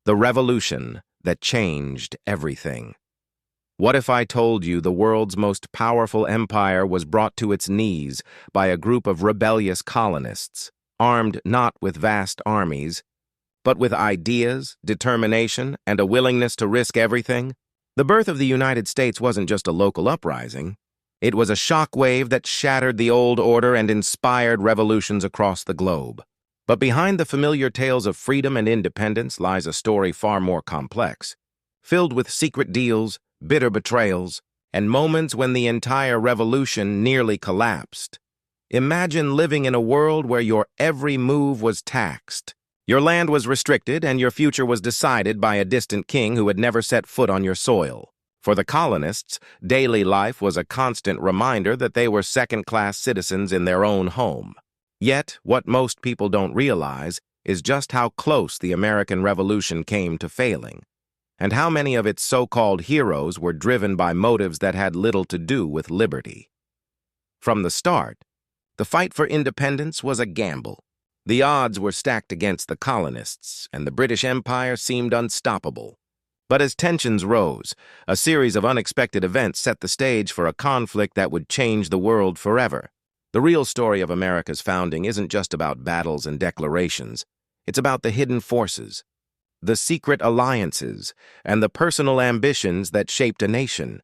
The revolution that changed everything. What if I told you the world's most powerful empire was brought to its knees by a group of rebellious colonists, armed not with vast armies, but with ideas, determination, and a willingness to risk everything? The birth of the United States wasn't just a local uprising. It was a shockwave that shattered the old order and inspired revolutions across the globe. But behind the familiar tales of freedom and independence lies a story far more complex, filled with secret deals, bitter betrayals, and moments when the entire revolution nearly collapsed. Imagine living in a world where your every move was taxed. Your land was restricted and your future was decided by a distant king who had never set foot on your soil. For the colonists, daily life was a constant reminder that they were second-class citizens in their own home. Yet, what most people don't realize is just how close the American Revolution came to failing, and how many of its so-called heroes were driven by motives that had little to do with liberty. From the start, the fight for independence was a gamble. The odds were stacked against the colonists, and the British Empire seemed unstoppable. But as tensions rose, a series of unexpected events set the stage for a conflict that would change the world forever. The real story of America's founding isn't just about battles and declarations. It's about the hidden forces, the secret alliances, and the personal ambitions that shaped a nation.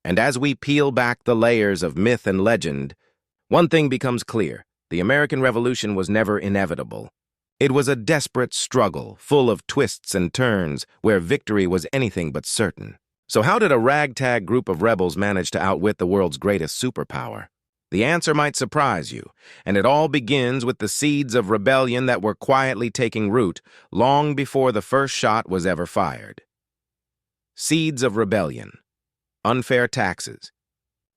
And as we peel back the layers of myth and legend, one thing becomes clear: the American Revolution was never inevitable. It was a desperate struggle, full of twists and turns, where victory was anything but certain. So how did a ragtag group of rebels manage to outwit the world's greatest superpower? The answer might surprise you, and it all begins with the seeds of rebellion that were quietly taking root long before the first shot was ever fired. Seeds of rebellion, unfair taxes,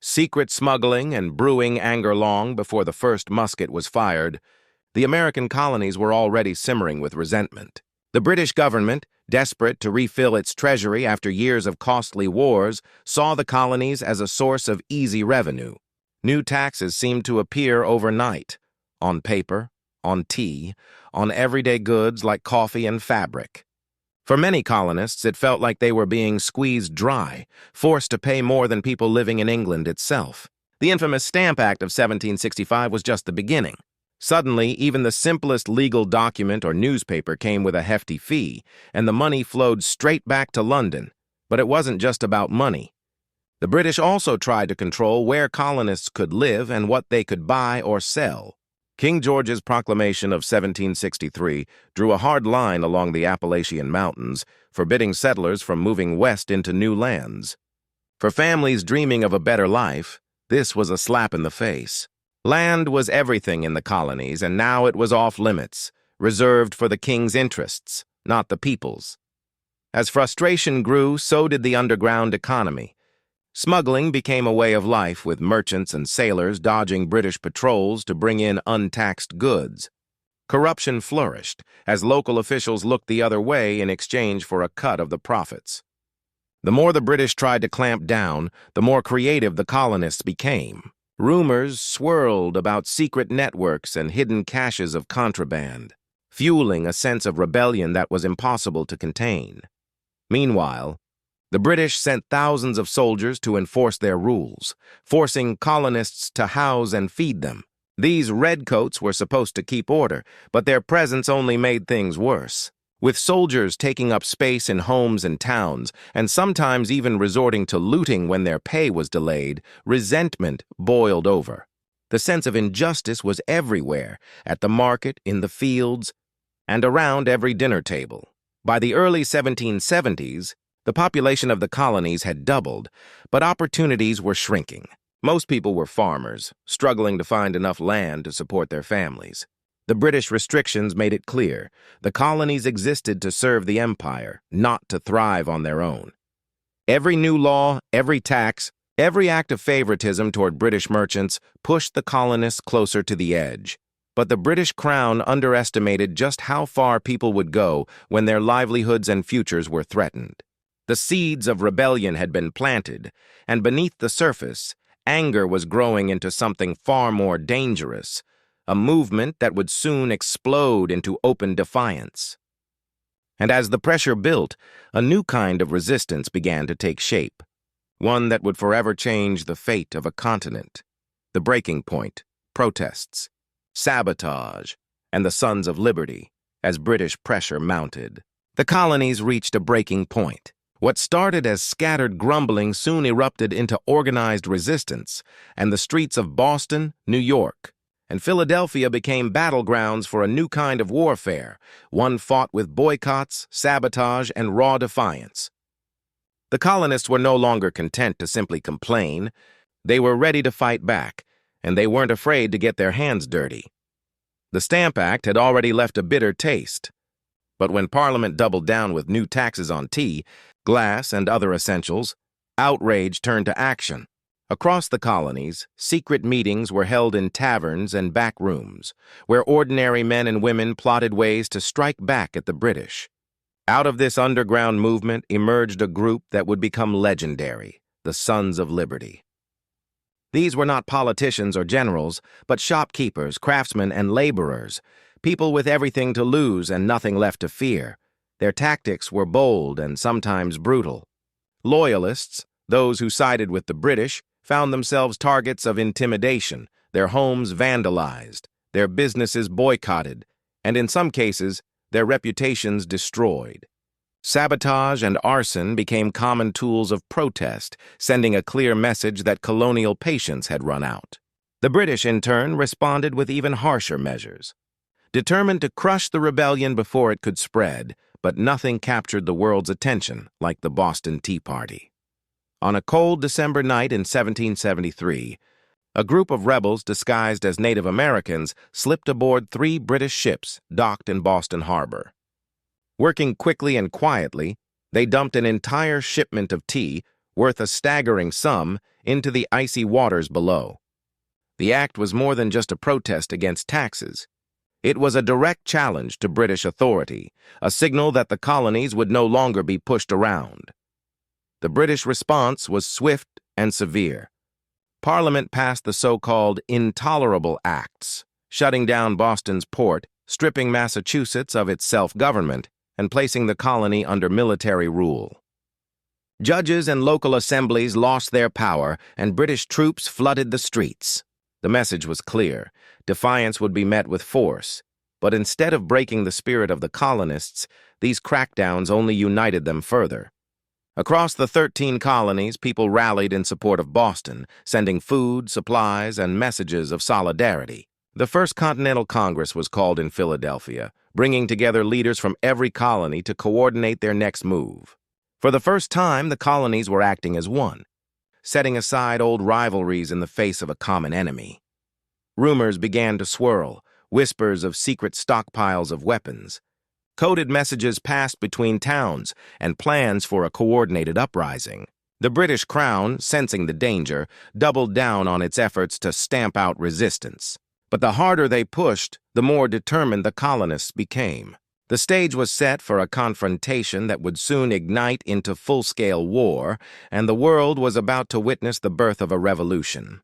secret smuggling, and brewing anger long before the first musket was fired. The American colonies were already simmering with resentment. The British government, desperate to refill its treasury after years of costly wars, saw the colonies as a source of easy revenue. New taxes seemed to appear overnight, on paper, on tea, on everyday goods like coffee and fabric. For many colonists, it felt like they were being squeezed dry, forced to pay more than people living in England itself. The infamous Stamp Act of 1765 was just the beginning. Suddenly, even the simplest legal document or newspaper came with a hefty fee, and the money flowed straight back to London. But it wasn't just about money. The British also tried to control where colonists could live and what they could buy or sell. King George's proclamation of 1763 drew a hard line along the Appalachian Mountains, forbidding settlers from moving west into new lands. For families dreaming of a better life, this was a slap in the face. Land was everything in the colonies, and now it was off limits, reserved for the king's interests, not the people's. As frustration grew, so did the underground economy. Smuggling became a way of life, with merchants and sailors dodging British patrols to bring in untaxed goods. Corruption flourished, as local officials looked the other way in exchange for a cut of the profits. The more the British tried to clamp down, the more creative the colonists became. Rumors swirled about secret networks and hidden caches of contraband, fueling a sense of rebellion that was impossible to contain. Meanwhile, the British sent thousands of soldiers to enforce their rules, forcing colonists to house and feed them. These redcoats were supposed to keep order, but their presence only made things worse. With soldiers taking up space in homes and towns, and sometimes even resorting to looting when their pay was delayed, resentment boiled over. The sense of injustice was everywhere, at the market, in the fields, and around every dinner table. By the early 1770s, the population of the colonies had doubled, but opportunities were shrinking. Most people were farmers, struggling to find enough land to support their families. The British restrictions made it clear the colonies existed to serve the empire, not to thrive on their own. Every new law, every tax, every act of favoritism toward British merchants pushed the colonists closer to the edge. But the British Crown underestimated just how far people would go when their livelihoods and futures were threatened. The seeds of rebellion had been planted, and beneath the surface, anger was growing into something far more dangerous, a movement that would soon explode into open defiance. And as the pressure built, a new kind of resistance began to take shape, one that would forever change the fate of a continent. The breaking point, protests, sabotage, and the Sons of Liberty, as British pressure mounted. The colonies reached a breaking point. What started as scattered grumbling soon erupted into organized resistance, and the streets of Boston, New York, and Philadelphia became battlegrounds for a new kind of warfare, one fought with boycotts, sabotage, and raw defiance. The colonists were no longer content to simply complain. They were ready to fight back, and they weren't afraid to get their hands dirty. The Stamp Act had already left a bitter taste, but when Parliament doubled down with new taxes on tea, glass, and other essentials, outrage turned to action. Across the colonies, secret meetings were held in taverns and back rooms, where ordinary men and women plotted ways to strike back at the British. Out of this underground movement emerged a group that would become legendary, the Sons of Liberty. These were not politicians or generals, but shopkeepers, craftsmen, and laborers, people with everything to lose and nothing left to fear. Their tactics were bold and sometimes brutal. Loyalists, those who sided with the British, found themselves targets of intimidation, their homes vandalized, their businesses boycotted, and in some cases, their reputations destroyed. Sabotage and arson became common tools of protest, sending a clear message that colonial patience had run out. The British, in turn, responded with even harsher measures. Determined to crush the rebellion before it could spread, but nothing captured the world's attention like the Boston Tea Party. On a cold December night in 1773, a group of rebels disguised as Native Americans slipped aboard 3 British ships docked in Boston Harbor. Working quickly and quietly, they dumped an entire shipment of tea, worth a staggering sum, into the icy waters below. The act was more than just a protest against taxes. It was a direct challenge to British authority, a signal that the colonies would no longer be pushed around. The British response was swift and severe. Parliament passed the so-called Intolerable Acts, shutting down Boston's port, stripping Massachusetts of its self-government, and placing the colony under military rule. Judges and local assemblies lost their power, and British troops flooded the streets. The message was clear. Defiance would be met with force. But instead of breaking the spirit of the colonists, these crackdowns only united them further. Across the 13 colonies, people rallied in support of Boston, sending food, supplies, and messages of solidarity. The First Continental Congress was called in Philadelphia, bringing together leaders from every colony to coordinate their next move. For the first time, the colonies were acting as one, setting aside old rivalries in the face of a common enemy. Rumors began to swirl, whispers of secret stockpiles of weapons. Coded messages passed between towns and plans for a coordinated uprising. The British Crown, sensing the danger, doubled down on its efforts to stamp out resistance. But the harder they pushed, the more determined the colonists became. The stage was set for a confrontation that would soon ignite into full-scale war, and the world was about to witness the birth of a revolution.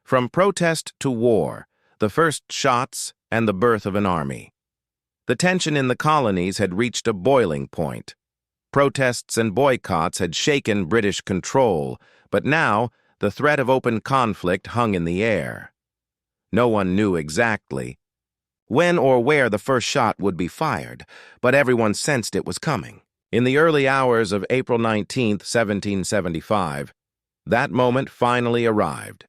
From protest to war, the first shots, and the birth of an army. The tension in the colonies had reached a boiling point. Protests and boycotts had shaken British control, but now the threat of open conflict hung in the air. No one knew exactly when or where the first shot would be fired, but everyone sensed it was coming. In the early hours of April 19, 1775, that moment finally arrived.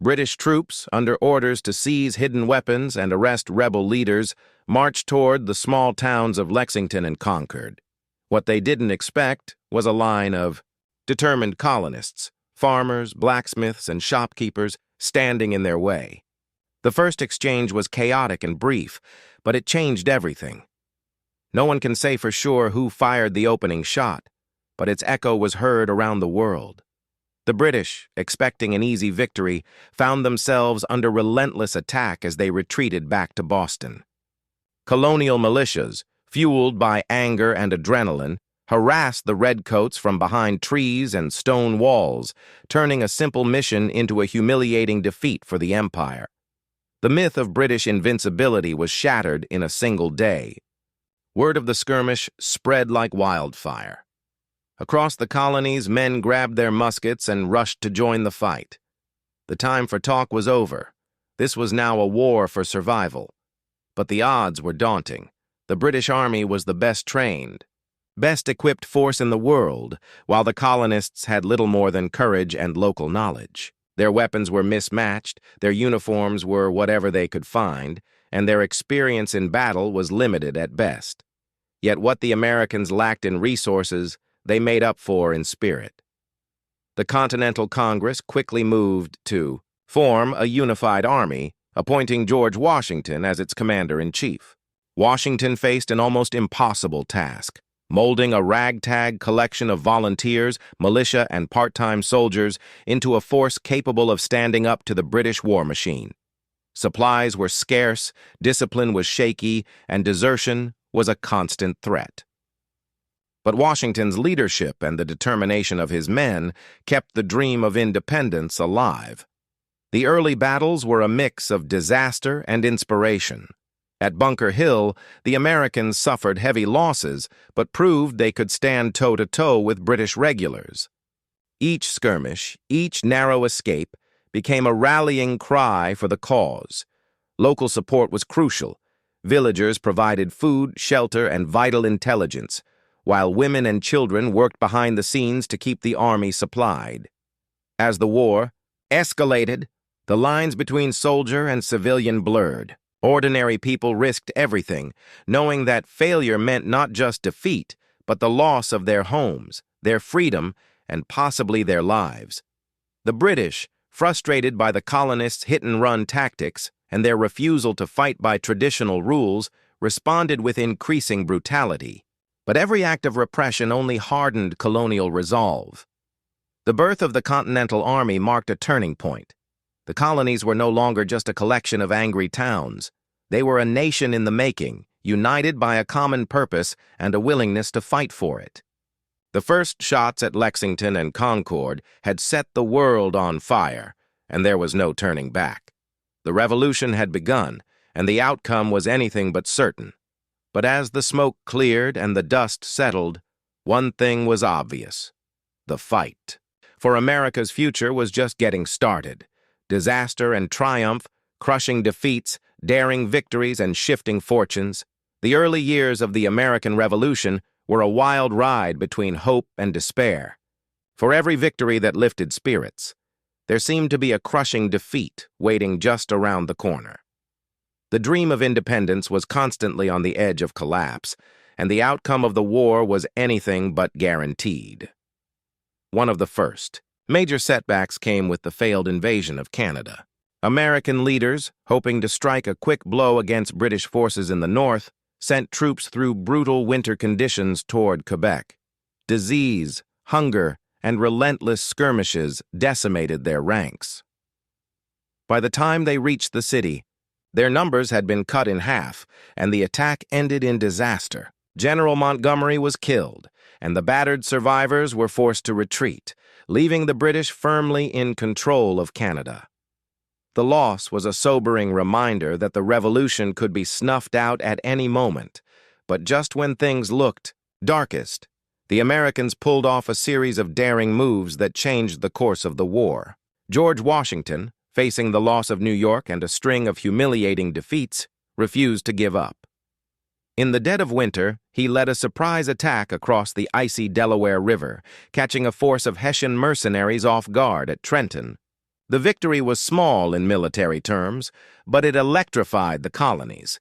British troops, under orders to seize hidden weapons and arrest rebel leaders, marched toward the small towns of Lexington and Concord. What they didn't expect was a line of determined colonists, farmers, blacksmiths, and shopkeepers standing in their way. The first exchange was chaotic and brief, but it changed everything. No one can say for sure who fired the opening shot, but its echo was heard around the world. The British, expecting an easy victory, found themselves under relentless attack as they retreated back to Boston. Colonial militias, fueled by anger and adrenaline, harassed the redcoats from behind trees and stone walls, turning a simple mission into a humiliating defeat for the empire. The myth of British invincibility was shattered in a single day. Word of the skirmish spread like wildfire. Across the colonies, men grabbed their muskets and rushed to join the fight. The time for talk was over. This was now a war for survival. But the odds were daunting. The British Army was the best trained, best equipped force in the world, while the colonists had little more than courage and local knowledge. Their weapons were mismatched, their uniforms were whatever they could find, and their experience in battle was limited at best. Yet what the Americans lacked in resources, they made up for in spirit. The Continental Congress quickly moved to form a unified army, appointing George Washington as its commander-in-chief. Washington faced an almost impossible task, molding a ragtag collection of volunteers, militia, and part-time soldiers into a force capable of standing up to the British war machine. Supplies were scarce, discipline was shaky, and desertion was a constant threat. But Washington's leadership and the determination of his men kept the dream of independence alive. The early battles were a mix of disaster and inspiration. At Bunker Hill, the Americans suffered heavy losses, but proved they could stand toe-to-toe with British regulars. Each skirmish, each narrow escape, became a rallying cry for the cause. Local support was crucial. Villagers provided food, shelter, and vital intelligence, while women and children worked behind the scenes to keep the army supplied. As the war escalated, the lines between soldier and civilian blurred. Ordinary people risked everything, knowing that failure meant not just defeat, but the loss of their homes, their freedom, and possibly their lives. The British, frustrated by the colonists' hit-and-run tactics and their refusal to fight by traditional rules, responded with increasing brutality. But every act of repression only hardened colonial resolve. The birth of the Continental Army marked a turning point. The colonies were no longer just a collection of angry towns. They were a nation in the making, united by a common purpose and a willingness to fight for it. The first shots at Lexington and Concord had set the world on fire, and there was no turning back. The revolution had begun, and the outcome was anything but certain. But as the smoke cleared and the dust settled, one thing was obvious: the fight. For America's future was just getting started. Disaster and triumph, crushing defeats, daring victories, and shifting fortunes. The early years of the American Revolution were a wild ride between hope and despair. For every victory that lifted spirits, there seemed to be a crushing defeat waiting just around the corner. The dream of independence was constantly on the edge of collapse, and the outcome of the war was anything but guaranteed. One of the first major setbacks came with the failed invasion of Canada. American leaders, hoping to strike a quick blow against British forces in the north, sent troops through brutal winter conditions toward Quebec. Disease, hunger, and relentless skirmishes decimated their ranks. By the time they reached the city, their numbers had been cut in half, and the attack ended in disaster. General Montgomery was killed, and the battered survivors were forced to retreat, leaving the British firmly in control of Canada. The loss was a sobering reminder that the revolution could be snuffed out at any moment, but just when things looked darkest, the Americans pulled off a series of daring moves that changed the course of the war. George Washington, facing the loss of New York and a string of humiliating defeats, refused to give up. In the dead of winter, he led a surprise attack across the icy Delaware River, catching a force of Hessian mercenaries off guard at Trenton. The victory was small in military terms, but it electrified the colonies.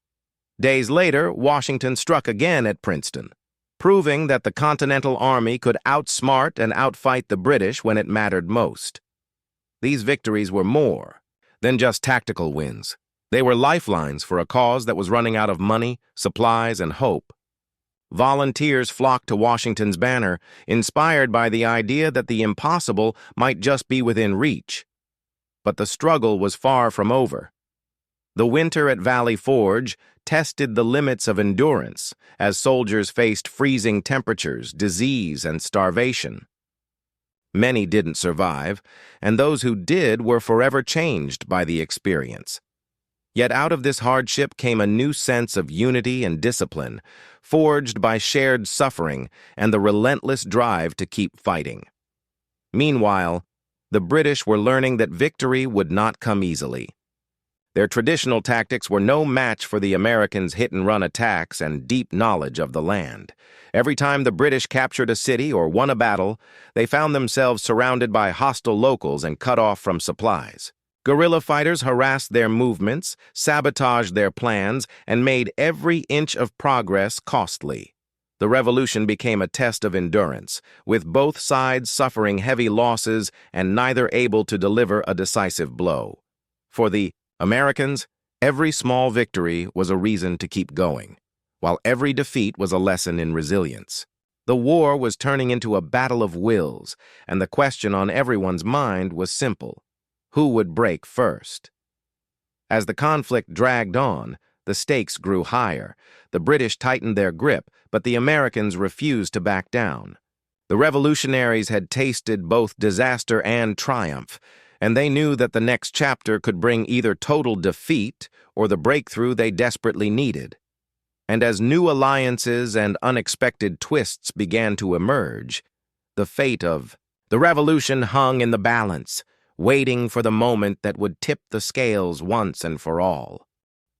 Days later, Washington struck again at Princeton, proving that the Continental Army could outsmart and outfight the British when it mattered most. These victories were more than just tactical wins. They were lifelines for a cause that was running out of money, supplies, and hope. Volunteers flocked to Washington's banner, inspired by the idea that the impossible might just be within reach. But the struggle was far from over. The winter at Valley Forge tested the limits of endurance as soldiers faced freezing temperatures, disease, and starvation. Many didn't survive, and those who did were forever changed by the experience. Yet out of this hardship came a new sense of unity and discipline, forged by shared suffering and the relentless drive to keep fighting. Meanwhile, the British were learning that victory would not come easily. Their traditional tactics were no match for the Americans' hit-and-run attacks and deep knowledge of the land. Every time the British captured a city or won a battle, they found themselves surrounded by hostile locals and cut off from supplies. Guerrilla fighters harassed their movements, sabotaged their plans, and made every inch of progress costly. The revolution became a test of endurance, with both sides suffering heavy losses and neither able to deliver a decisive blow. For the Americans, every small victory was a reason to keep going, while every defeat was a lesson in resilience. The war was turning into a battle of wills, and the question on everyone's mind was simple: who would break first? As the conflict dragged on, the stakes grew higher. The British tightened their grip, but the Americans refused to back down. The revolutionaries had tasted both disaster and triumph, and they knew that the next chapter could bring either total defeat or the breakthrough they desperately needed. And as new alliances and unexpected twists began to emerge, the fate of the revolution hung in the balance, waiting for the moment that would tip the scales once and for all.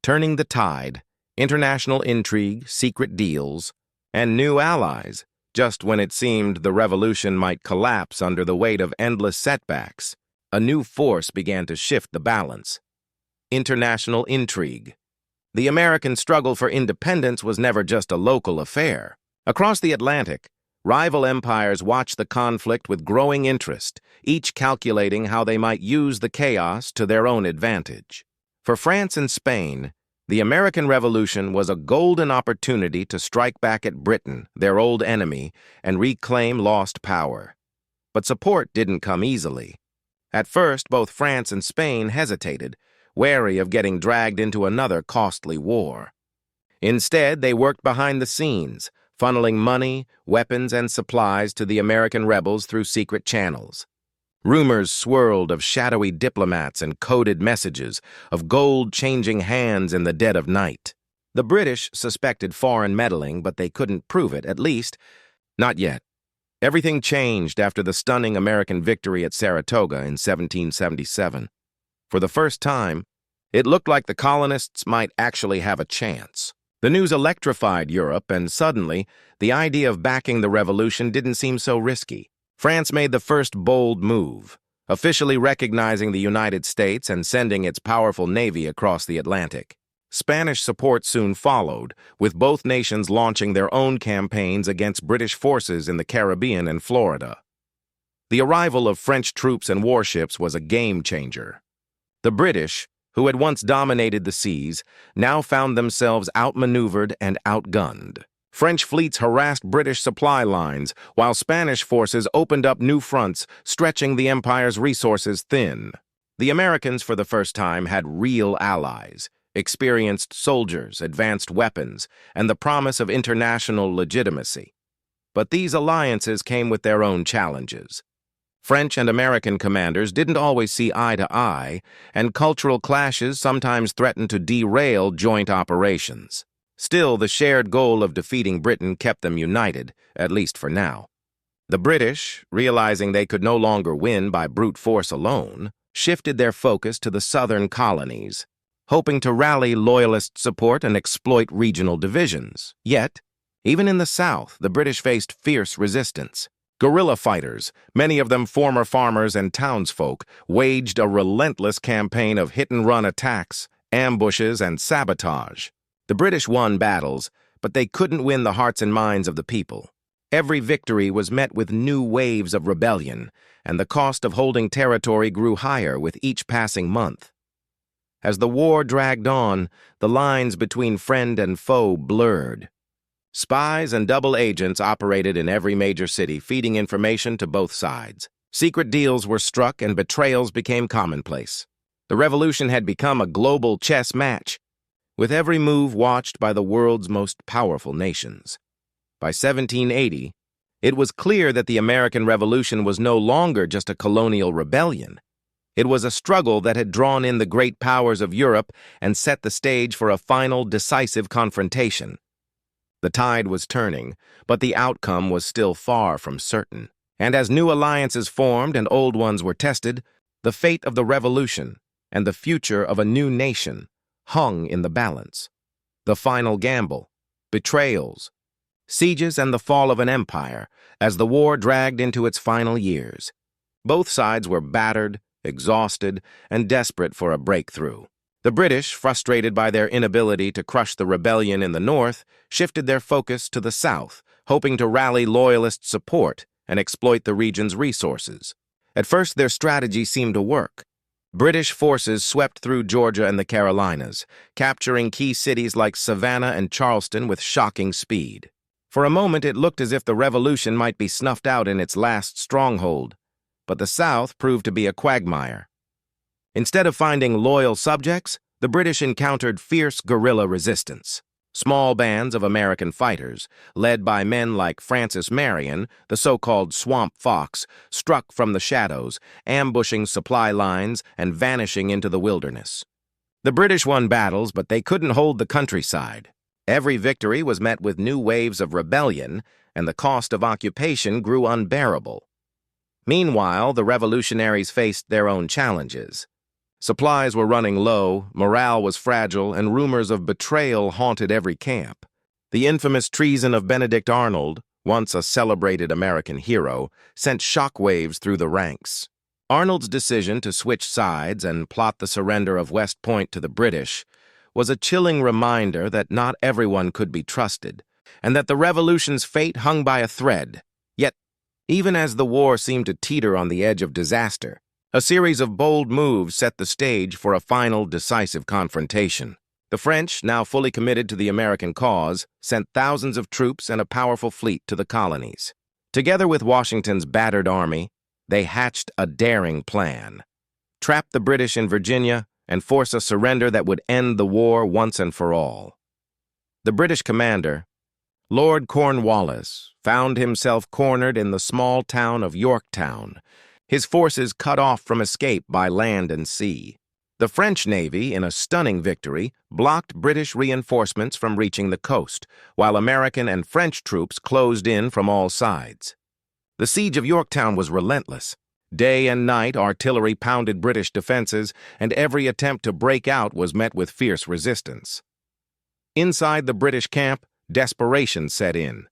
Turning the tide, international intrigue, secret deals, and new allies, just when it seemed the revolution might collapse under the weight of endless setbacks. A new force began to shift the balance: international intrigue. The American struggle for independence was never just a local affair. Across the Atlantic, rival empires watched the conflict with growing interest, each calculating how they might use the chaos to their own advantage. For France and Spain, the American Revolution was a golden opportunity to strike back at Britain, their old enemy, and reclaim lost power. But support didn't come easily. At first, both France and Spain hesitated, wary of getting dragged into another costly war. Instead, they worked behind the scenes, funneling money, weapons, and supplies to the American rebels through secret channels. Rumors swirled of shadowy diplomats and coded messages, of gold changing hands in the dead of night. The British suspected foreign meddling, but they couldn't prove it, at least not yet. Everything changed after the stunning American victory at Saratoga in 1777. For the first time, it looked like the colonists might actually have a chance. The news electrified Europe, and suddenly, the idea of backing the revolution didn't seem so risky. France made the first bold move, officially recognizing the United States and sending its powerful navy across the Atlantic. Spanish support soon followed, with both nations launching their own campaigns against British forces in the Caribbean and Florida. The arrival of French troops and warships was a game-changer. The British, who had once dominated the seas, now found themselves outmaneuvered and outgunned. French fleets harassed British supply lines, while Spanish forces opened up new fronts, stretching the empire's resources thin. The Americans, for the first time, had real allies: experienced soldiers, advanced weapons, and the promise of international legitimacy. But these alliances came with their own challenges. French and American commanders didn't always see eye to eye, and cultural clashes sometimes threatened to derail joint operations. Still, the shared goal of defeating Britain kept them united, at least for now. The British, realizing they could no longer win by brute force alone, shifted their focus to the southern colonies, hoping to rally loyalist support and exploit regional divisions. Yet, even in the South, the British faced fierce resistance. Guerrilla fighters, many of them former farmers and townsfolk, waged a relentless campaign of hit-and-run attacks, ambushes, and sabotage. The British won battles, but they couldn't win the hearts and minds of the people. Every victory was met with new waves of rebellion, and the cost of holding territory grew higher with each passing month. As the war dragged on, the lines between friend and foe blurred. Spies and double agents operated in every major city, feeding information to both sides. Secret deals were struck and betrayals became commonplace. The revolution had become a global chess match, with every move watched by the world's most powerful nations. By 1780, it was clear that the American Revolution was no longer just a colonial rebellion. It was a struggle that had drawn in the great powers of Europe and set the stage for a final, decisive confrontation. The tide was turning, but the outcome was still far from certain. And as new alliances formed and old ones were tested, the fate of the revolution and the future of a new nation hung in the balance. The final gamble, betrayals, sieges, and the fall of an empire as the war dragged into its final years. Both sides were battered, exhausted, and desperate for a breakthrough. The British, frustrated by their inability to crush the rebellion in the north, shifted their focus to the south, hoping to rally loyalist support and exploit the region's resources. At first, their strategy seemed to work. British forces swept through Georgia and the Carolinas, capturing key cities like Savannah and Charleston with shocking speed. For a moment, it looked as if the revolution might be snuffed out in its last stronghold, but the South proved to be a quagmire. Instead of finding loyal subjects, the British encountered fierce guerrilla resistance. Small bands of American fighters, led by men like Francis Marion, the so-called Swamp Fox, struck from the shadows, ambushing supply lines and vanishing into the wilderness. The British won battles, but they couldn't hold the countryside. Every victory was met with new waves of rebellion, and the cost of occupation grew unbearable. Meanwhile, the revolutionaries faced their own challenges. Supplies were running low, morale was fragile, and rumors of betrayal haunted every camp. The infamous treason of Benedict Arnold, once a celebrated American hero, sent shockwaves through the ranks. Arnold's decision to switch sides and plot the surrender of West Point to the British was a chilling reminder that not everyone could be trusted, and that the revolution's fate hung by a thread. Yet, even as the war seemed to teeter on the edge of disaster, a series of bold moves set the stage for a final, decisive confrontation. The French, now fully committed to the American cause, sent thousands of troops and a powerful fleet to the colonies. Together with Washington's battered army, they hatched a daring plan: trap the British in Virginia and force a surrender that would end the war once and for all. The British commander, Lord Cornwallis, found himself cornered in the small town of Yorktown, his forces cut off from escape by land and sea. The French Navy, in a stunning victory, blocked British reinforcements from reaching the coast, while American and French troops closed in from all sides. The siege of Yorktown was relentless. Day and night, artillery pounded British defenses, and every attempt to break out was met with fierce resistance. Inside the British camp, desperation set in.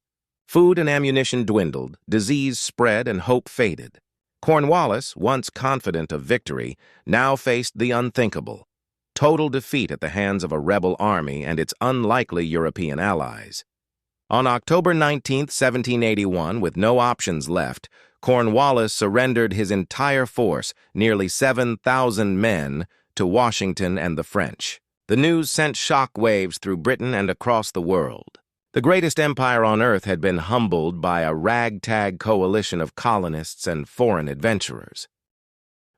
Food and ammunition dwindled, disease spread, and hope faded. Cornwallis, once confident of victory, now faced the unthinkable: total defeat at the hands of a rebel army and its unlikely European allies. On October 19, 1781, with no options left, Cornwallis surrendered his entire force, nearly 7,000 men, to Washington and the French. The news sent shock waves through Britain and across the world. The greatest empire on earth had been humbled by a ragtag coalition of colonists and foreign adventurers.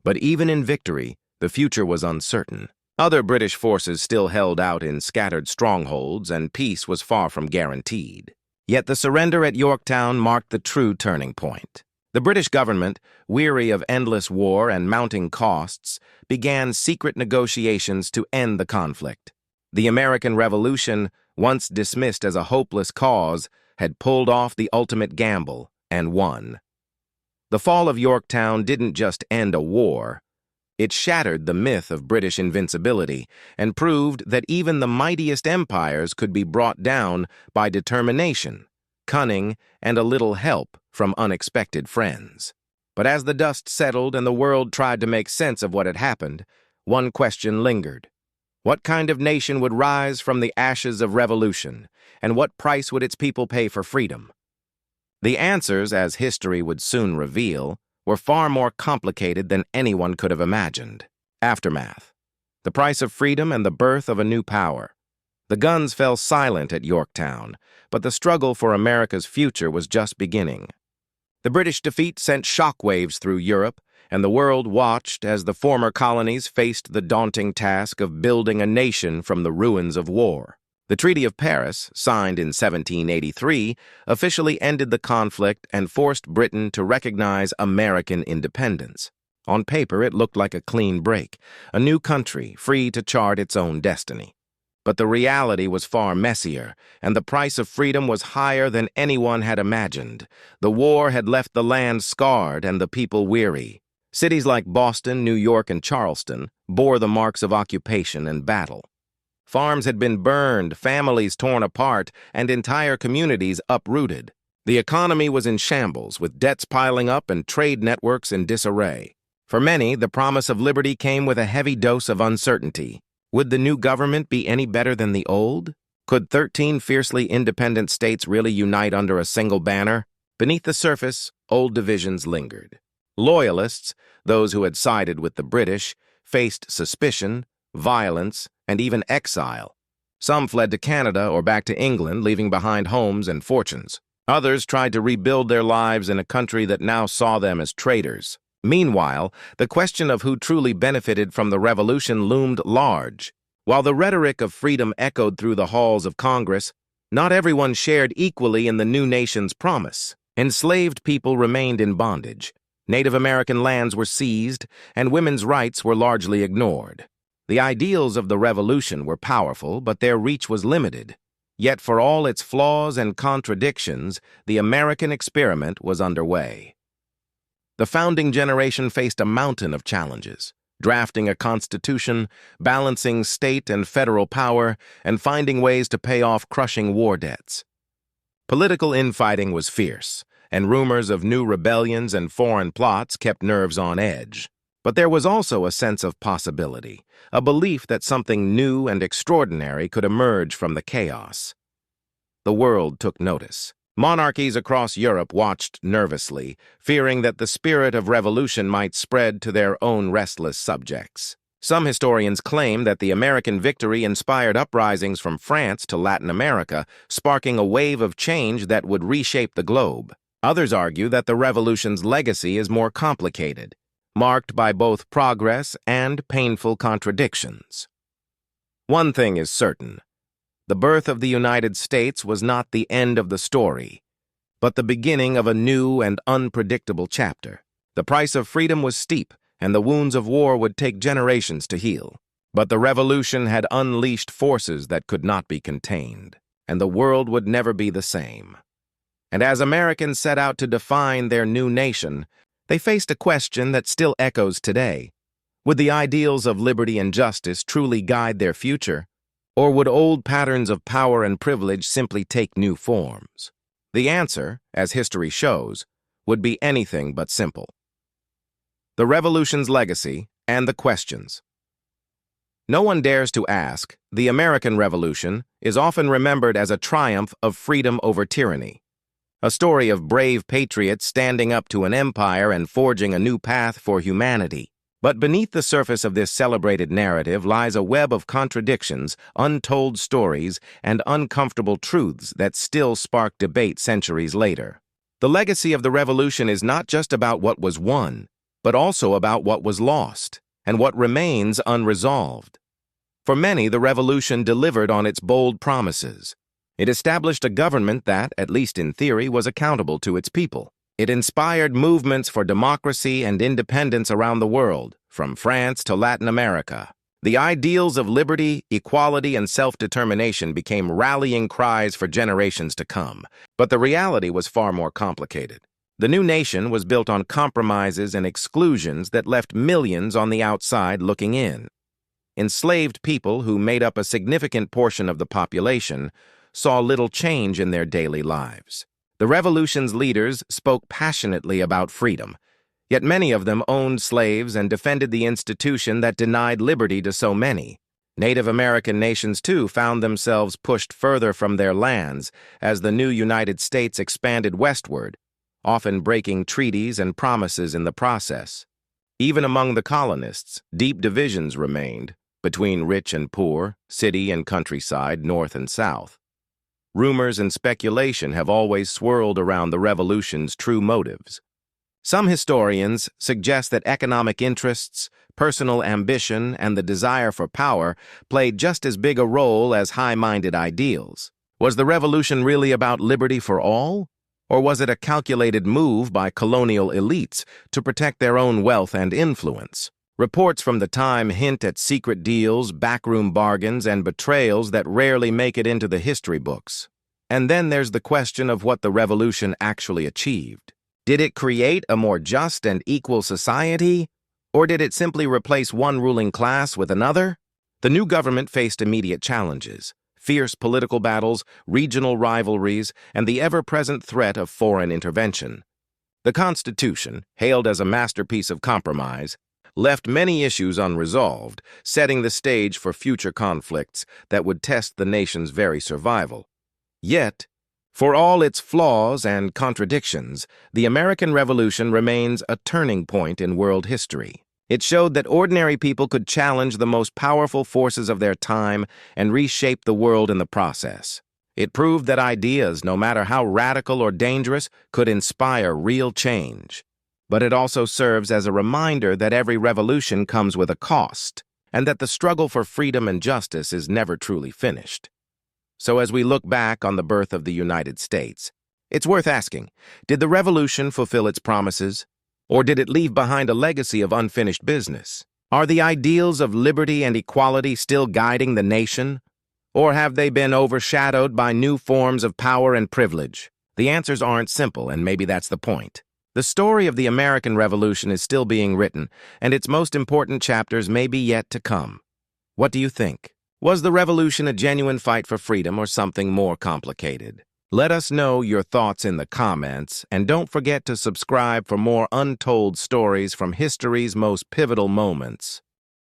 But even in victory, the future was uncertain. Other British forces still held out in scattered strongholds, and peace was far from guaranteed. Yet the surrender at Yorktown marked the true turning point. The British government, weary of endless war and mounting costs, began secret negotiations to end the conflict. The American Revolution, once dismissed as a hopeless cause, had pulled off the ultimate gamble and won. The fall of Yorktown didn't just end a war. It shattered the myth of British invincibility and proved that even the mightiest empires could be brought down by determination, cunning, and a little help from unexpected friends. But as the dust settled and the world tried to make sense of what had happened, one question lingered. What kind of nation would rise from the ashes of revolution, and what price would its people pay for freedom? The answers, as history would soon reveal, were far more complicated than anyone could have imagined. Aftermath: the price of freedom and the birth of a new power. The guns fell silent at Yorktown, but the struggle for America's future was just beginning. The British defeat sent shockwaves through Europe, and the world watched as the former colonies faced the daunting task of building a nation from the ruins of war. The Treaty of Paris, signed in 1783, officially ended the conflict and forced Britain to recognize American independence. On paper, it looked like a clean break, a new country free to chart its own destiny. But the reality was far messier, and the price of freedom was higher than anyone had imagined. The war had left the land scarred and the people weary. Cities like Boston, New York, and Charleston bore the marks of occupation and battle. Farms had been burned, families torn apart, and entire communities uprooted. The economy was in shambles, with debts piling up and trade networks in disarray. For many, the promise of liberty came with a heavy dose of uncertainty. Would the new government be any better than the old? Could 13 fiercely independent states really unite under a single banner? Beneath the surface, old divisions lingered. Loyalists, those who had sided with the British, faced suspicion, violence, and even exile. Some fled to Canada or back to England, leaving behind homes and fortunes. Others tried to rebuild their lives in a country that now saw them as traitors. Meanwhile, the question of who truly benefited from the revolution loomed large. While the rhetoric of freedom echoed through the halls of Congress, not everyone shared equally in the new nation's promise. Enslaved people remained in bondage. Native American lands were seized, and women's rights were largely ignored. The ideals of the revolution were powerful, but their reach was limited. Yet for all its flaws and contradictions, the American experiment was underway. The founding generation faced a mountain of challenges, drafting a constitution, balancing state and federal power, and finding ways to pay off crushing war debts. Political infighting was fierce, and rumors of new rebellions and foreign plots kept nerves on edge. But there was also a sense of possibility, a belief that something new and extraordinary could emerge from the chaos. The world took notice. Monarchies across Europe watched nervously, fearing that the spirit of revolution might spread to their own restless subjects. Some historians claim that the American victory inspired uprisings from France to Latin America, sparking a wave of change that would reshape the globe. Others argue that the revolution's legacy is more complicated, marked by both progress and painful contradictions. One thing is certain. The birth of the United States was not the end of the story, but the beginning of a new and unpredictable chapter. The price of freedom was steep, and the wounds of war would take generations to heal. But the revolution had unleashed forces that could not be contained, and the world would never be the same. And as Americans set out to define their new nation, they faced a question that still echoes today. Would the ideals of liberty and justice truly guide their future? Or would old patterns of power and privilege simply take new forms? The answer, as history shows, would be anything but simple. The revolution's legacy and the questions. No one dares to ask, the American Revolution is often remembered as a triumph of freedom over tyranny, a story of brave patriots standing up to an empire and forging a new path for humanity. But beneath the surface of this celebrated narrative lies a web of contradictions, untold stories, and uncomfortable truths that still spark debate centuries later. The legacy of the revolution is not just about what was won, but also about what was lost and what remains unresolved. For many, the revolution delivered on its bold promises. It established a government that, at least in theory, was accountable to its people. It inspired movements for democracy and independence around the world, from France to Latin America. The ideals of liberty, equality, and self-determination became rallying cries for generations to come. But the reality was far more complicated. The new nation was built on compromises and exclusions that left millions on the outside looking in. Enslaved people, who made up a significant portion of the population, saw little change in their daily lives. The revolution's leaders spoke passionately about freedom, yet many of them owned slaves and defended the institution that denied liberty to so many. Native American nations, too, found themselves pushed further from their lands as the new United States expanded westward, often breaking treaties and promises in the process. Even among the colonists, deep divisions remained between rich and poor, city and countryside, north and south. Rumors and speculation have always swirled around the revolution's true motives. Some historians suggest that economic interests, personal ambition, and the desire for power played just as big a role as high-minded ideals. Was the revolution really about liberty for all, Or was it a calculated move by colonial elites to protect their own wealth and influence? Reports from the time hint at secret deals, backroom bargains, and betrayals that rarely make it into the history books. And then there's the question of what the revolution actually achieved. Did it create a more just and equal society? Or did it simply replace one ruling class with another? The new government faced immediate challenges: fierce political battles, regional rivalries, and the ever-present threat of foreign intervention. The Constitution, hailed as a masterpiece of compromise, left many issues unresolved, setting the stage for future conflicts that would test the nation's very survival. Yet, for all its flaws and contradictions, the American Revolution remains a turning point in world history. It showed that ordinary people could challenge the most powerful forces of their time and reshape the world in the process. It proved that ideas, no matter how radical or dangerous, could inspire real change. But it also serves as a reminder that every revolution comes with a cost, and that the struggle for freedom and justice is never truly finished. So as we look back on the birth of the United States, it's worth asking, did the revolution fulfill its promises? Or did it leave behind a legacy of unfinished business? Are the ideals of liberty and equality still guiding the nation? Or have they been overshadowed by new forms of power and privilege? The answers aren't simple, and maybe that's the point. The story of the American Revolution is still being written, and its most important chapters may be yet to come. What do you think? Was the revolution a genuine fight for freedom or something more complicated? Let us know your thoughts in the comments, and don't forget to subscribe for more untold stories from history's most pivotal moments.